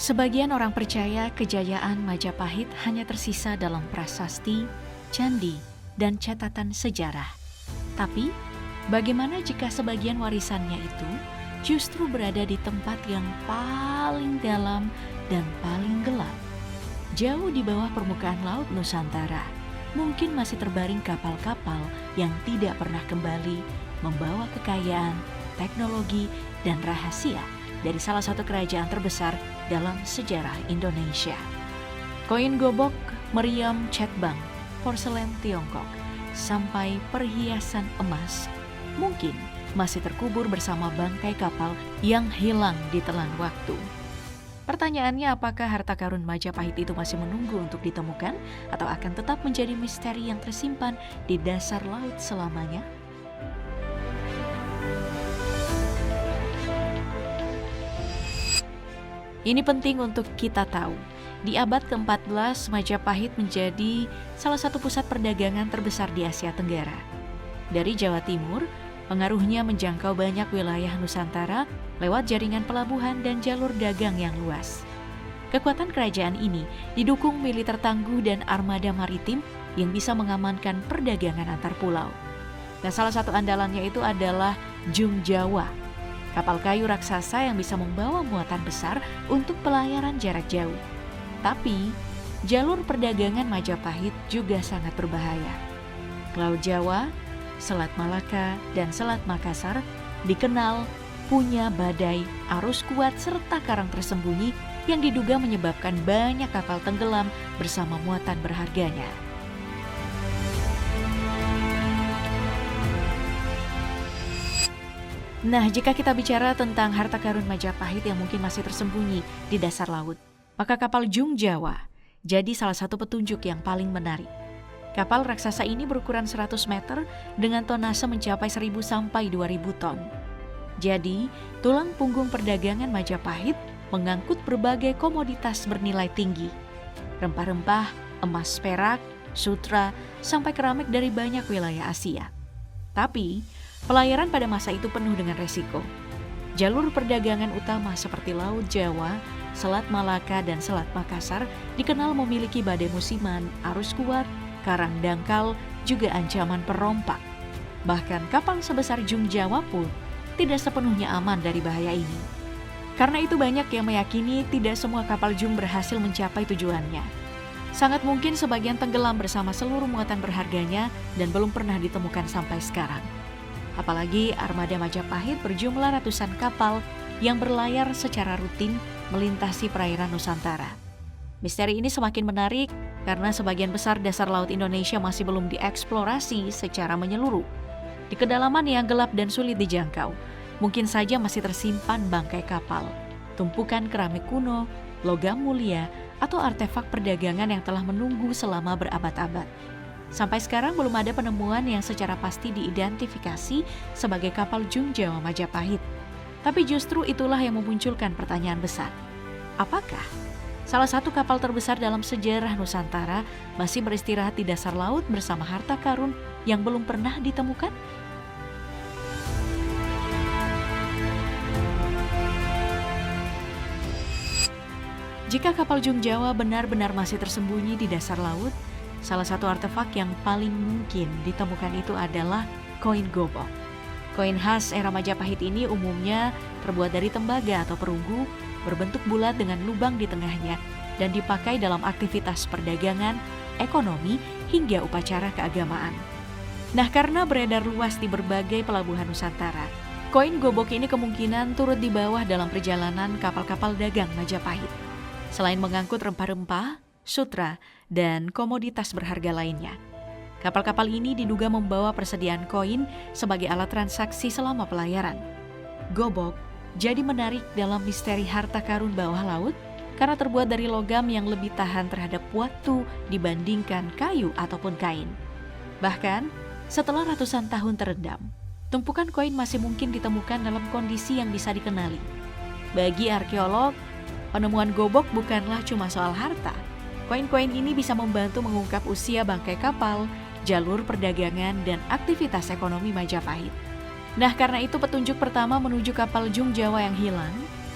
Sebagian orang percaya kejayaan Majapahit hanya tersisa dalam prasasti, candi, dan catatan sejarah. Tapi, bagaimana jika sebagian warisannya itu justru berada di tempat yang paling dalam dan paling gelap? Jauh di bawah permukaan laut Nusantara, mungkin masih terbaring kapal-kapal yang tidak pernah kembali membawa kekayaan, teknologi, dan rahasia dari salah satu kerajaan terbesar dalam sejarah Indonesia. Koin gobok, meriam cetbang, porselen Tiongkok, sampai perhiasan emas mungkin masih terkubur bersama bangkai kapal yang hilang di telan waktu. Pertanyaannya, apakah harta karun Majapahit itu masih menunggu untuk ditemukan atau akan tetap menjadi misteri yang tersimpan di dasar laut selamanya? Ini penting untuk kita tahu. Di abad ke-14, Majapahit menjadi salah satu pusat perdagangan terbesar di Asia Tenggara. Dari Jawa Timur, pengaruhnya menjangkau banyak wilayah Nusantara lewat jaringan pelabuhan dan jalur dagang yang luas. Kekuatan kerajaan ini didukung militer tangguh dan armada maritim yang bisa mengamankan perdagangan antar pulau. Dan salah satu andalannya itu adalah Jung Jawa, kapal kayu raksasa yang bisa membawa muatan besar untuk pelayaran jarak jauh. Tapi, jalur perdagangan Majapahit juga sangat berbahaya. Laut Jawa, Selat Malaka, dan Selat Makassar dikenal punya badai, arus kuat, serta karang tersembunyi yang diduga menyebabkan banyak kapal tenggelam bersama muatan berharganya. Nah, jika kita bicara tentang harta karun Majapahit yang mungkin masih tersembunyi di dasar laut, maka kapal Jung Jawa jadi salah satu petunjuk yang paling menarik. Kapal raksasa ini berukuran 100 meter dengan tonase mencapai 1.000 sampai 2.000 ton. Jadi, tulang punggung perdagangan Majapahit mengangkut berbagai komoditas bernilai tinggi. Rempah-rempah, emas perak, sutra, sampai keramik dari banyak wilayah Asia. Tapi, pelayaran pada masa itu penuh dengan resiko. Jalur perdagangan utama seperti Laut Jawa, Selat Malaka, dan Selat Makassar dikenal memiliki badai musiman, arus kuat, karang dangkal, juga ancaman perompak. Bahkan kapal sebesar Jung Jawa pun tidak sepenuhnya aman dari bahaya ini. Karena itu banyak yang meyakini tidak semua kapal Jung berhasil mencapai tujuannya. Sangat mungkin sebagian tenggelam bersama seluruh muatan berharganya dan belum pernah ditemukan sampai sekarang. Apalagi armada Majapahit berjumlah ratusan kapal yang berlayar secara rutin melintasi perairan Nusantara. Misteri ini semakin menarik karena sebagian besar dasar laut Indonesia masih belum dieksplorasi secara menyeluruh. Di kedalaman yang gelap dan sulit dijangkau, mungkin saja masih tersimpan bangkai kapal, tumpukan keramik kuno, logam mulia, atau artefak perdagangan yang telah menunggu selama berabad-abad. Sampai sekarang belum ada penemuan yang secara pasti diidentifikasi sebagai kapal Jung Jawa Majapahit. Tapi justru itulah yang memunculkan pertanyaan besar. Apakah salah satu kapal terbesar dalam sejarah Nusantara masih beristirahat di dasar laut bersama harta karun yang belum pernah ditemukan? Jika kapal Jung Jawa benar-benar masih tersembunyi di dasar laut, salah satu artefak yang paling mungkin ditemukan itu adalah koin gobok. Koin khas era Majapahit ini umumnya terbuat dari tembaga atau perunggu, berbentuk bulat dengan lubang di tengahnya, dan dipakai dalam aktivitas perdagangan, ekonomi, hingga upacara keagamaan. Nah, karena beredar luas di berbagai pelabuhan Nusantara, koin gobok ini kemungkinan turut dibawa dalam perjalanan kapal-kapal dagang Majapahit. Selain mengangkut rempah-rempah, sutra, dan komoditas berharga lainnya, kapal-kapal ini diduga membawa persediaan koin sebagai alat transaksi selama pelayaran. Gobok jadi menarik dalam misteri harta karun bawah laut karena terbuat dari logam yang lebih tahan terhadap waktu dibandingkan kayu ataupun kain. Bahkan, setelah ratusan tahun terendam, tumpukan koin masih mungkin ditemukan dalam kondisi yang bisa dikenali. Bagi arkeolog, penemuan gobok bukanlah cuma soal harta. Koin-koin ini bisa membantu mengungkap usia bangkai kapal, jalur perdagangan, dan aktivitas ekonomi Majapahit. Nah, karena itu petunjuk pertama menuju kapal Jung Jawa yang hilang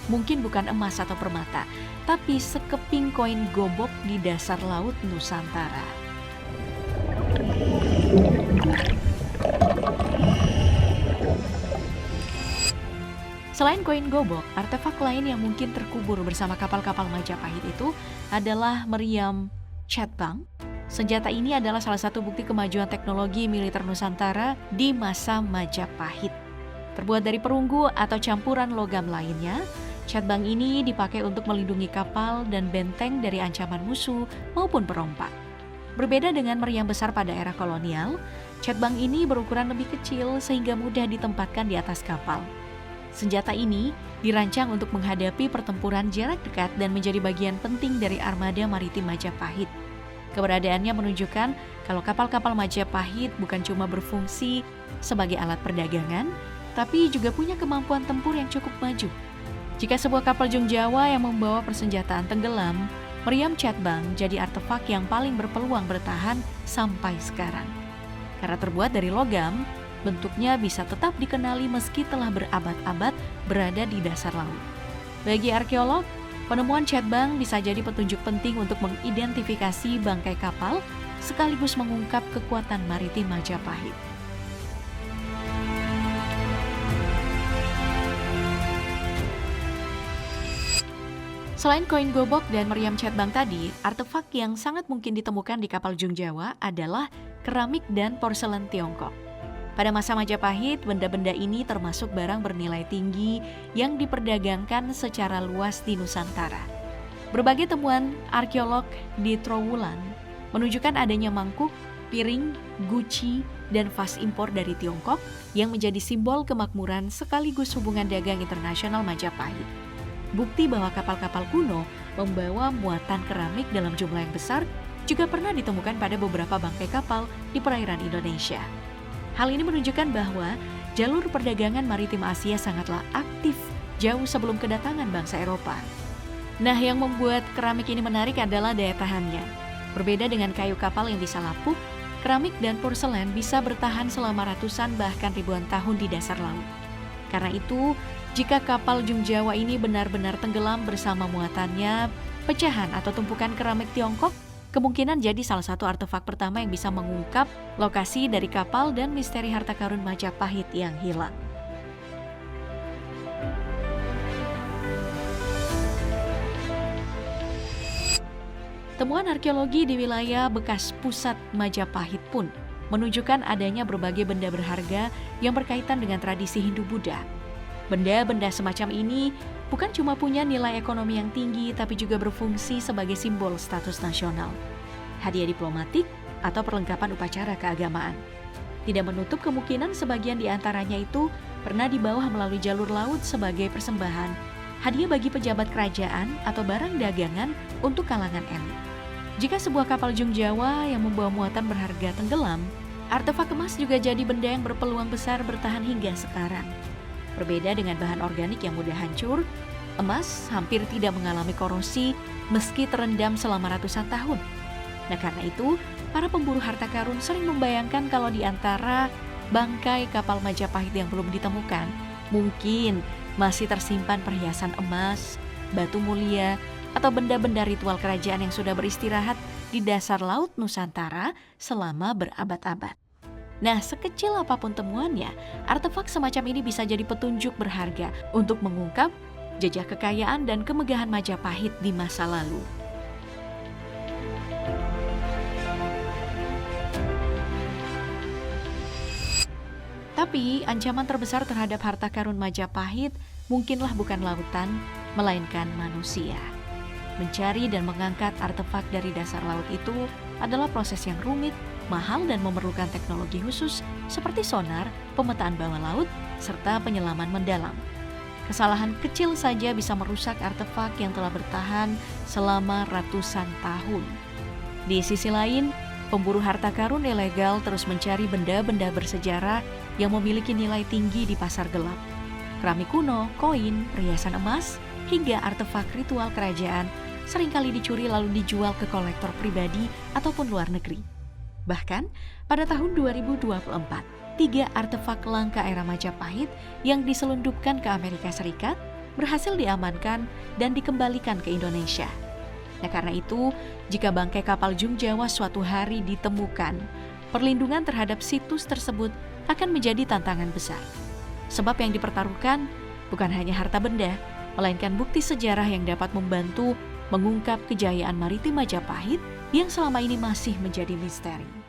mungkin bukan emas atau permata, tapi sekeping koin gobok di dasar laut Nusantara. Selain koin gobok, artefak lain yang mungkin terkubur bersama kapal-kapal Majapahit itu adalah meriam Chatbang. Senjata ini adalah salah satu bukti kemajuan teknologi militer Nusantara di masa Majapahit. Terbuat dari perunggu atau campuran logam lainnya, Chatbang ini dipakai untuk melindungi kapal dan benteng dari ancaman musuh maupun perompak. Berbeda dengan meriam besar pada era kolonial, Chatbang ini berukuran lebih kecil sehingga mudah ditempatkan di atas kapal. Senjata ini dirancang untuk menghadapi pertempuran jarak dekat dan menjadi bagian penting dari armada maritim Majapahit. Keberadaannya menunjukkan kalau kapal-kapal Majapahit bukan cuma berfungsi sebagai alat perdagangan, tapi juga punya kemampuan tempur yang cukup maju. Jika sebuah kapal Jung Jawa yang membawa persenjataan tenggelam, meriam Chatbang jadi artefak yang paling berpeluang bertahan sampai sekarang. Karena terbuat dari logam, bentuknya bisa tetap dikenali meski telah berabad-abad berada di dasar laut. Bagi arkeolog, penemuan Chatbang bisa jadi petunjuk penting untuk mengidentifikasi bangkai kapal sekaligus mengungkap kekuatan maritim Majapahit. Selain koin gobok dan meriam Chatbang tadi, artefak yang sangat mungkin ditemukan di kapal Jung Jawa adalah keramik dan porselen Tiongkok. Pada masa Majapahit, benda-benda ini termasuk barang bernilai tinggi yang diperdagangkan secara luas di Nusantara. Berbagai temuan arkeolog di Trowulan menunjukkan adanya mangkuk, piring, guci, dan vas impor dari Tiongkok yang menjadi simbol kemakmuran sekaligus hubungan dagang internasional Majapahit. Bukti bahwa kapal-kapal kuno membawa muatan keramik dalam jumlah yang besar juga pernah ditemukan pada beberapa bangkai kapal di perairan Indonesia. Hal ini menunjukkan bahwa jalur perdagangan maritim Asia sangatlah aktif jauh sebelum kedatangan bangsa Eropa. Nah, yang membuat keramik ini menarik adalah daya tahannya. Berbeda dengan kayu kapal yang bisa lapuk, keramik dan porselen bisa bertahan selama ratusan bahkan ribuan tahun di dasar laut. Karena itu, jika kapal Jung Jawa ini benar-benar tenggelam bersama muatannya, pecahan atau tumpukan keramik Tiongkok kemungkinan jadi salah satu artefak pertama yang bisa mengungkap lokasi dari kapal dan misteri harta karun Majapahit yang hilang. Temuan arkeologi di wilayah bekas pusat Majapahit pun menunjukkan adanya berbagai benda berharga yang berkaitan dengan tradisi Hindu-Buddha. Benda-benda semacam ini bukan cuma punya nilai ekonomi yang tinggi, tapi juga berfungsi sebagai simbol status nasional, hadiah diplomatik, atau perlengkapan upacara keagamaan. Tidak menutup kemungkinan sebagian di antaranya itu pernah dibawa melalui jalur laut sebagai persembahan, hadiah bagi pejabat kerajaan atau barang dagangan untuk kalangan elit. Jika sebuah kapal Jung Jawa yang membawa muatan berharga tenggelam, artefak emas juga jadi benda yang berpeluang besar bertahan hingga sekarang. Berbeda dengan bahan organik yang mudah hancur, emas hampir tidak mengalami korosi meski terendam selama ratusan tahun. Nah, karena itu, para pemburu harta karun sering membayangkan kalau di antara bangkai kapal Majapahit yang belum ditemukan, mungkin masih tersimpan perhiasan emas, batu mulia, atau benda-benda ritual kerajaan yang sudah beristirahat di dasar laut Nusantara selama berabad-abad. Nah, sekecil apapun temuannya, artefak semacam ini bisa jadi petunjuk berharga untuk mengungkap jejak kekayaan dan kemegahan Majapahit di masa lalu. Tapi, ancaman terbesar terhadap harta karun Majapahit mungkinlah bukan lautan, melainkan manusia. Mencari dan mengangkat artefak dari dasar laut itu adalah proses yang rumit, mahal dan memerlukan teknologi khusus seperti sonar, pemetaan bawah laut, serta penyelaman mendalam. Kesalahan kecil saja bisa merusak artefak yang telah bertahan selama ratusan tahun. Di sisi lain, pemburu harta karun ilegal terus mencari benda-benda bersejarah yang memiliki nilai tinggi di pasar gelap. Keramik kuno, koin, perhiasan emas, hingga artefak ritual kerajaan seringkali dicuri lalu dijual ke kolektor pribadi ataupun luar negeri. Bahkan, pada tahun 2024, 3 artefak langka era Majapahit yang diselundupkan ke Amerika Serikat berhasil diamankan dan dikembalikan ke Indonesia. Nah, karena itu, jika bangkai kapal Jung Jawa suatu hari ditemukan, perlindungan terhadap situs tersebut akan menjadi tantangan besar. Sebab yang dipertaruhkan bukan hanya harta benda, melainkan bukti sejarah yang dapat membantu mengungkap kejayaan maritim Majapahit yang selama ini masih menjadi misteri.